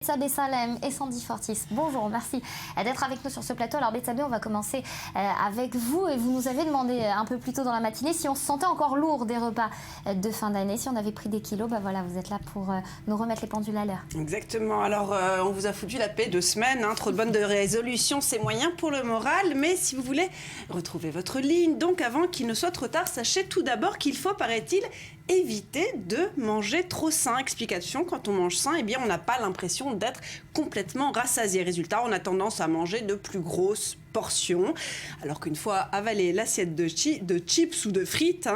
Betsabé Salem et Sandy Fortis, bonjour, merci d'être avec nous sur ce plateau. Alors Betsabé, on va commencer avec vous et vous nous avez demandé un peu plus tôt dans la matinée si on se sentait encore lourd des repas de fin d'année, si on avait pris des kilos. Bah voilà, vous êtes là pour nous remettre les pendules à l'heure. Exactement, alors on vous a foutu la paix 2 semaines, trop de bonnes résolutions, c'est moyen pour le moral, mais si vous voulez retrouver votre ligne, donc avant qu'il ne soit trop tard, sachez tout d'abord qu'il faut, paraît-il, éviter de manger trop sain. Explication, quand on mange sain, eh bien, on n'a pas l'impression d'être complètement rassasié. Résultat, on a tendance à manger de plus grosses portions, alors qu'une fois avalé l'assiette de chips ou de frites,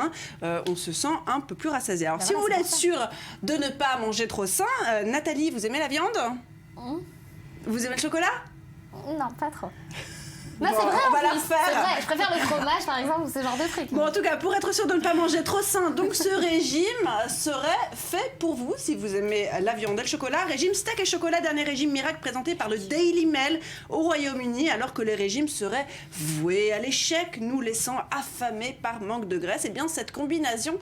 on se sent un peu plus rassasié. Alors, si vous voulez être sûr de ne pas manger trop sain, Nathalie, vous aimez la viande ? Vous aimez le chocolat ? Non, pas trop. Non, bon, c'est vrai, on va la refaire. C'est vrai, je préfère le fromage par exemple ou ce genre de truc. Bon, en tout cas, pour être sûr de ne pas manger trop sain, donc ce régime serait fait pour vous si vous aimez la viande et le chocolat. Régime steak et chocolat, dernier régime miracle présenté par le Daily Mail au Royaume-Uni, alors que les régimes seraient voués à l'échec, nous laissant affamés par manque de graisse. Et bien, cette combinaison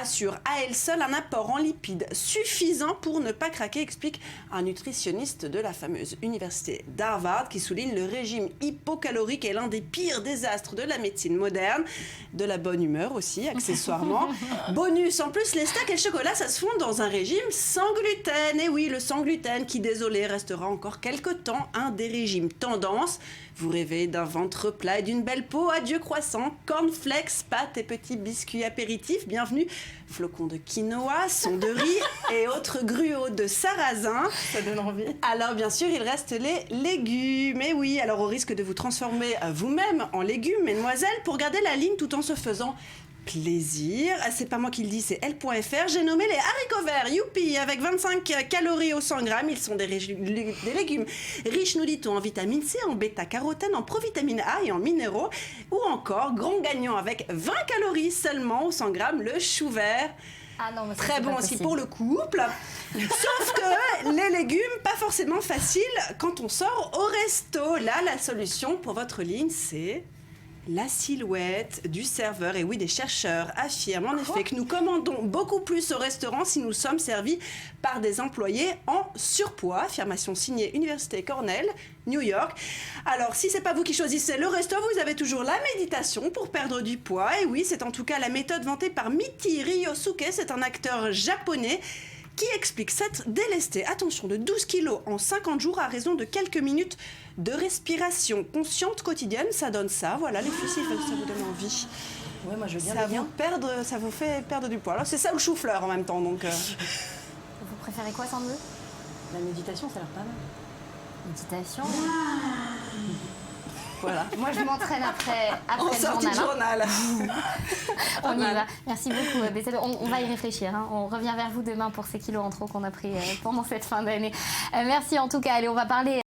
assure à elle seule un apport en lipides suffisant pour ne pas craquer, explique un nutritionniste de la fameuse université d'Harvard qui souligne le régime hypocalorique est l'un des pires désastres de la médecine moderne, de la bonne humeur aussi, accessoirement. Bonus, en plus, les steaks et le chocolat, ça se fond dans un régime sans gluten. Et oui, le sans gluten qui, désolé, restera encore quelques temps un des régimes tendance. Vous rêvez d'un ventre plat et d'une belle peau, adieu croissant, cornflakes, pâtes et petits biscuits apéritifs, bienvenue flocons de quinoa, son de riz et autres gruaux de sarrasin. Ça donne envie. Alors bien sûr, il reste les légumes. Et oui, alors au risque de vous transformer vous-même en légumes, mesdemoiselles, pour garder la ligne tout en se faisant plaisir. C'est pas moi qui le dis, c'est elle.fr. J'ai nommé les haricots verts, youpi, avec 25 calories au 100 grammes. Ils sont des légumes riches, nous dit-on, en vitamine C, en bêta-carotène, en provitamine A et en minéraux. Ou encore, grand gagnant avec 20 calories seulement au 100 grammes, le chou vert. Ah non, mais très bon aussi pour le couple. Sauf que les légumes, pas forcément faciles quand on sort au resto. Là, la solution pour votre ligne, c'est la silhouette du serveur. Et oui, des chercheurs affirment en effet que nous commandons beaucoup plus au restaurant si nous sommes servis par des employés en surpoids. Affirmation signée Université Cornell, New York. Alors, si c'est pas vous qui choisissez le resto, vous avez toujours la méditation pour perdre du poids. Et oui, c'est en tout cas la méthode vantée par Miki Ryosuke. C'est un acteur japonais qui explique s'être délesté, attention, de 12 kilos en 50 jours à raison de quelques minutes de respiration consciente quotidienne. Ça donne ça, voilà, les filles, si ça vous donne envie. Ouais, moi je veux bien. Ça vous fait perdre du poids. Alors c'est ça ou le chou-fleur en même temps, donc... Vous préférez quoi, Sandy ? La méditation, ça a l'air pas mal. Méditation. Voilà. Moi, je m'entraîne après On le sort du journal. On y mal. va. Merci beaucoup, Betsabé. On va y réfléchir. On revient vers vous demain pour ces kilos en trop qu'on a pris pendant cette fin d'année. Merci en tout cas. Allez, on va parler...